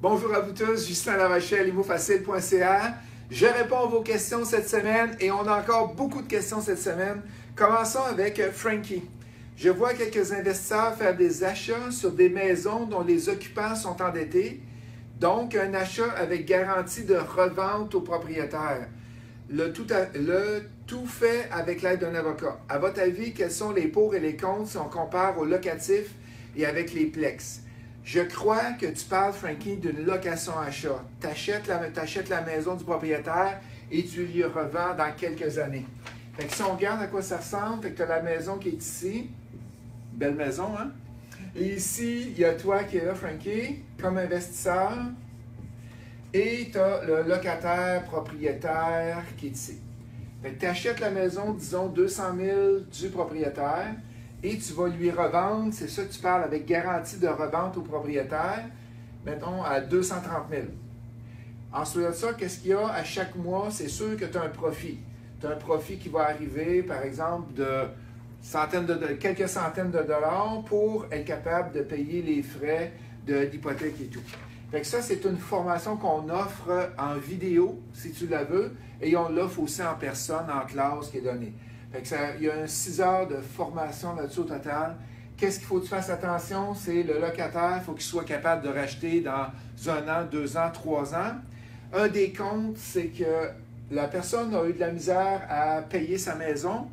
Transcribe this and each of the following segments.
Bonjour à vous tous, Justin Larochelle, imofacile.ca. Je réponds à vos questions cette semaine et on a encore beaucoup de questions cette semaine. Commençons avec Frankie. Je vois quelques investisseurs faire des achats sur des maisons dont les occupants sont endettés, donc un achat avec garantie de revente au propriétaire. Le tout fait avec l'aide d'un avocat. À votre avis, quels sont les pour et les contre si on compare au locatif et avec les plex? Je crois que tu parles, Frankie, d'une location-achat. Tu achètes la maison du propriétaire et tu lui revends dans quelques années. Fait que si on regarde à quoi ça ressemble, tu as la maison qui est ici. Belle maison, hein? Et ici, il y a toi qui est là, Frankie, comme investisseur. Et tu as le locataire propriétaire qui est ici. Tu achètes la maison, disons, 200 000 du propriétaire et tu vas lui revendre, c'est ça que tu parles, avec garantie de revente au propriétaire, mettons à 230 000. Ensuite de ça, qu'est-ce qu'il y a à chaque mois? C'est sûr que tu as un profit. Tu as un profit qui va arriver, par exemple, de quelques centaines de dollars pour être capable de payer les frais de l'hypothèque et tout. Fait que ça, c'est une formation qu'on offre en vidéo, si tu la veux, et on l'offre aussi en personne, en classe qui est donnée. Fait que il y a 6 heures de formation là-dessus au total. Qu'est-ce qu'il faut que tu fasses attention? C'est le locataire, il faut qu'il soit capable de racheter dans 1 an, 2 ans, 3 ans. Un des comptes, c'est que la personne a eu de la misère à payer sa maison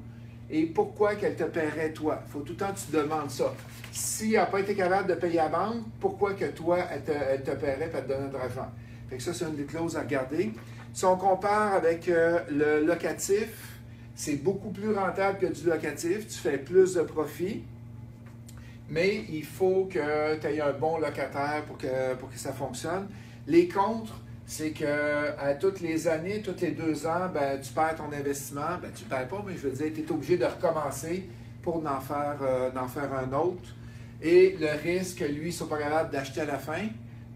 et pourquoi qu'elle te paierait toi? Il faut tout le temps que tu te demandes ça. Si elle n'a pas été capable de payer la banque, pourquoi que toi, elle te paierait et te donnerait de l'argent? Fait que ça, c'est une des clauses à regarder. Si on compare avec le locatif, c'est beaucoup plus rentable que du locatif. Tu fais plus de profit, mais il faut que tu aies un bon locataire pour que ça fonctionne. Les contres, c'est qu'à toutes les années, tous les 2 ans, ben, tu perds ton investissement. Ben, tu ne perds pas, mais je veux dire, tu es obligé de recommencer pour en faire un autre. Et le risque, lui, ils ne sont pas capables d'acheter à la fin.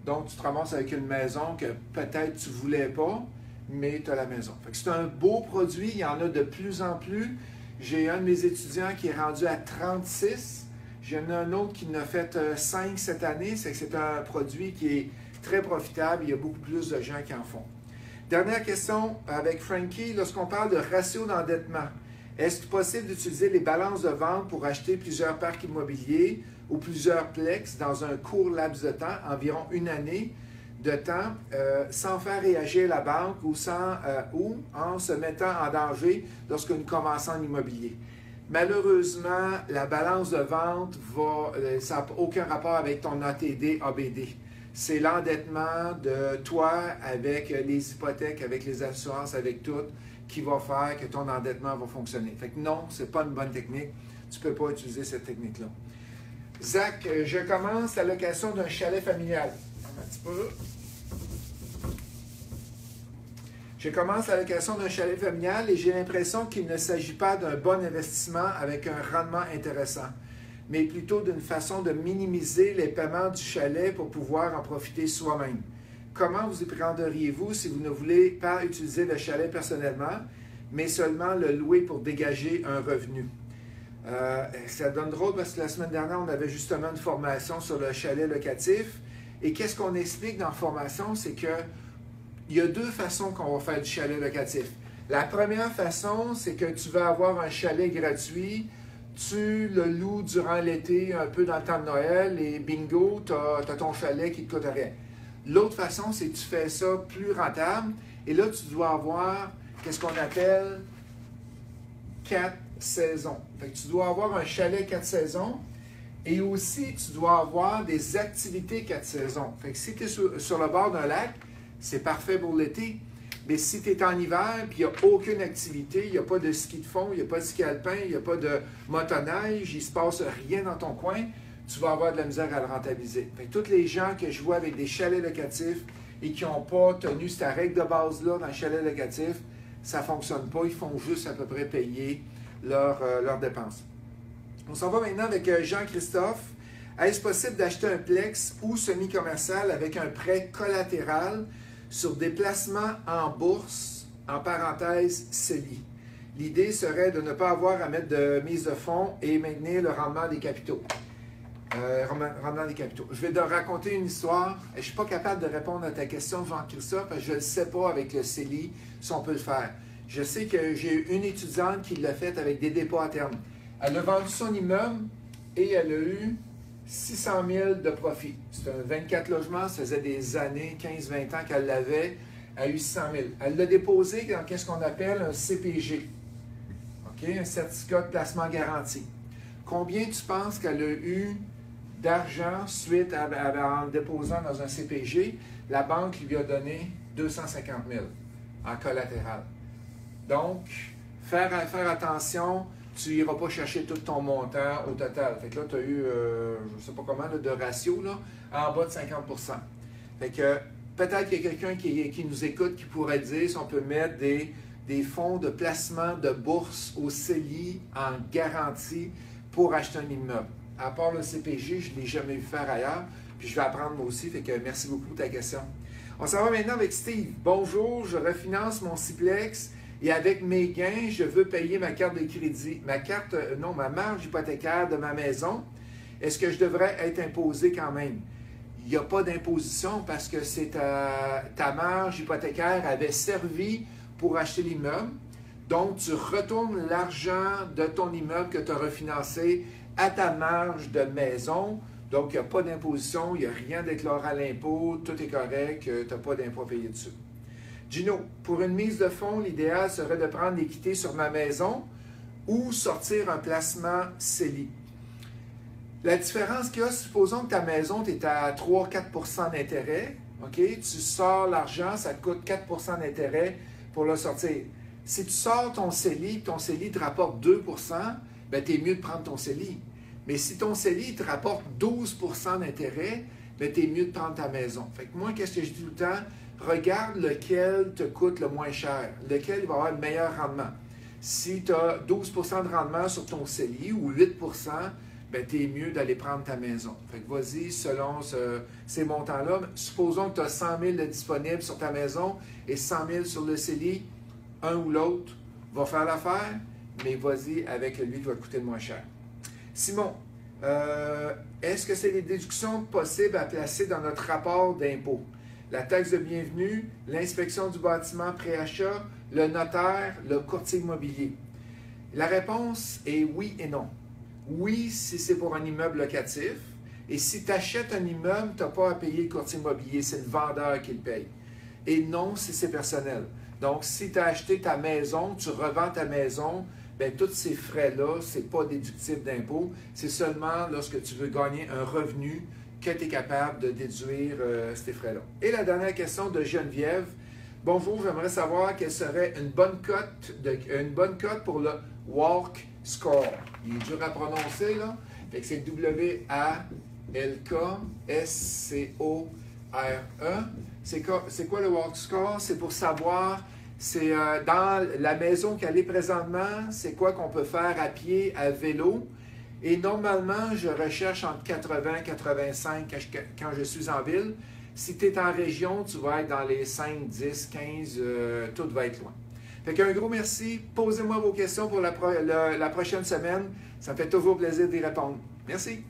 Donc, tu te ramasses avec une maison que peut-être tu ne voulais pas, mais tu as la maison. C'est un beau produit, il y en a de plus en plus. J'ai un de mes étudiants qui est rendu à 36. J'en ai un autre qui en a fait 5 cette année. C'est un produit qui est très profitable. Il y a beaucoup plus de gens qui en font. Dernière question avec Frankie. Lorsqu'on parle de ratio d'endettement, est-ce possible d'utiliser les balances de vente pour acheter plusieurs parcs immobiliers ou plusieurs plex dans un court laps de temps, environ 1 année de temps, sans faire réagir la banque ou en se mettant en danger lorsque nous commençons en immobilier? Malheureusement, la balance de vente, ça n'a aucun rapport avec ton ATD, ABD. C'est l'endettement de toi avec les hypothèques, avec les assurances, avec tout, qui va faire que ton endettement va fonctionner. Fait que non, ce n'est pas une bonne technique. Tu ne peux pas utiliser cette technique-là. Zach, je commence la location d'un chalet familial. Un petit peu. Je commence la location d'un chalet familial et j'ai l'impression qu'il ne s'agit pas d'un bon investissement avec un rendement intéressant, mais plutôt d'une façon de minimiser les paiements du chalet pour pouvoir en profiter soi-même. Comment vous y prendriez-vous si vous ne voulez pas utiliser le chalet personnellement, mais seulement le louer pour dégager un revenu? Ça donne drôle parce que la semaine dernière, on avait justement une formation sur le chalet locatif. Et qu'est-ce qu'on explique dans la formation? C'est que il y a 2 façons qu'on va faire du chalet locatif. La première façon, c'est que tu vas avoir un chalet gratuit, tu le loues durant l'été, un peu dans le temps de Noël, et bingo, tu as ton chalet qui ne te coûte rien. L'autre façon, c'est que tu fais ça plus rentable, et là, tu dois avoir qu'est-ce qu'on appelle 4 saisons. Fait que tu dois avoir un chalet 4 saisons, et aussi, tu dois avoir des activités 4 saisons. Fait que si tu es sur le bord d'un lac, c'est parfait pour l'été. Mais si tu es en hiver et il n'y a aucune activité, il n'y a pas de ski de fond, il n'y a pas de ski alpin, il n'y a pas de motoneige, il ne se passe rien dans ton coin, tu vas avoir de la misère à le rentabiliser. Fait que tous les gens que je vois avec des chalets locatifs et qui n'ont pas tenu cette règle de base-là dans le chalet locatif, ça ne fonctionne pas. Ils font juste à peu près payer leurs dépenses. On s'en va maintenant avec Jean-Christophe. Est-ce possible d'acheter un plex ou semi-commercial avec un prêt collatéral sur des placements en bourse, en parenthèse CELI? L'idée serait de ne pas avoir à mettre de mise de fonds et maintenir le rendement des capitaux. rendement des capitaux. Je vais te raconter une histoire. Je ne suis pas capable de répondre à ta question, Jean-Christophe, parce que je ne sais pas avec le CELI si on peut le faire. Je sais que j'ai eu une étudiante qui l'a fait avec des dépôts à terme. Elle a vendu son immeuble et elle a eu 600 000 de profit. C'est un 24 logements, ça faisait des années, 15-20 ans qu'elle l'avait. Elle a eu 600 000. Elle l'a déposé dans ce qu'on appelle un CPG, okay? Un certificat de placement garanti. Combien tu penses qu'elle a eu d'argent suite en déposant dans un CPG? La banque lui a donné 250 000 en collatéral. Donc, faire attention, tu n'iras pas chercher tout ton montant au total. Fait que là, tu as eu, je ne sais pas comment, là, de ratio, là, en bas de 50 %. Fait que peut-être qu'il y a quelqu'un qui nous écoute qui pourrait dire si on peut mettre des fonds de placement de bourse au CELI en garantie pour acheter un immeuble. À part le CPG, je ne l'ai jamais vu faire ailleurs, puis je vais apprendre moi aussi, fait que merci beaucoup pour ta question. On s'en va maintenant avec Steve. Bonjour, je refinance mon Ciplex et avec mes gains, je veux payer ma carte de crédit, ma marge hypothécaire de ma maison. Est-ce que je devrais être imposé quand même? Il n'y a pas d'imposition parce que c'est ta marge hypothécaire avait servi pour acheter l'immeuble. Donc, tu retournes l'argent de ton immeuble que tu as refinancé à ta marge de maison. Donc, il n'y a pas d'imposition, il n'y a rien déclaré à l'impôt, tout est correct, tu n'as pas d'impôt à payer dessus. Gino, pour une mise de fonds, l'idéal serait de prendre l'équité sur ma maison ou sortir un placement CELI. La différence qu'il y a, supposons que ta maison, tu es à 3-4 % d'intérêt, OK? Tu sors l'argent, ça te coûte 4 % d'intérêt pour le sortir. Si tu sors ton CELI, ton CELI te rapporte 2 %, bien, tu es mieux de prendre ton CELI. Mais si ton CELI te rapporte 12 % d'intérêt, bien, tu es mieux de prendre ta maison. Fait que moi, qu'est-ce que je dis tout le temps? Regarde lequel te coûte le moins cher, lequel va avoir le meilleur rendement. Si tu as 12 % de rendement sur ton CELI ou 8 %, bien, tu es mieux d'aller prendre ta maison. Fait que vas-y selon ces montants-là. Supposons que tu as 100 000 de disponibles sur ta maison et 100 000 sur le CELI. Un ou l'autre va faire l'affaire, mais vas-y avec lui qui va te coûter le moins cher. Simon, est-ce que c'est des déductions possibles à placer dans notre rapport d'impôt? La taxe de bienvenue, l'inspection du bâtiment pré-achat, le notaire, le courtier immobilier. La réponse est oui et non. Oui, si c'est pour un immeuble locatif. Et si tu achètes un immeuble, tu n'as pas à payer le courtier immobilier, c'est le vendeur qui le paye. Et non, si c'est personnel. Donc, si tu as acheté ta maison, tu revends ta maison, bien, tous ces frais-là, ce n'est pas déductible d'impôt. C'est seulement lorsque tu veux gagner un revenu que tu es capable de déduire ces frais-là. Et la dernière question de Geneviève. Bonjour, j'aimerais savoir quelle serait une bonne cote pour le Walk Score. Il est dur à prononcer, là. Fait que c'est W-A-L-K-S-C-O-R-E. C'est quoi le Walk Score? C'est pour savoir, c'est dans la maison qu'elle est présentement, c'est quoi qu'on peut faire à pied, à vélo. Et normalement, je recherche entre 80 et 85 quand je suis en ville. Si tu es en région, tu vas être dans les 5, 10, 15, tout va être loin. Fait qu'un gros merci. Posez-moi vos questions pour la prochaine semaine. Ça me fait toujours plaisir d'y répondre. Merci.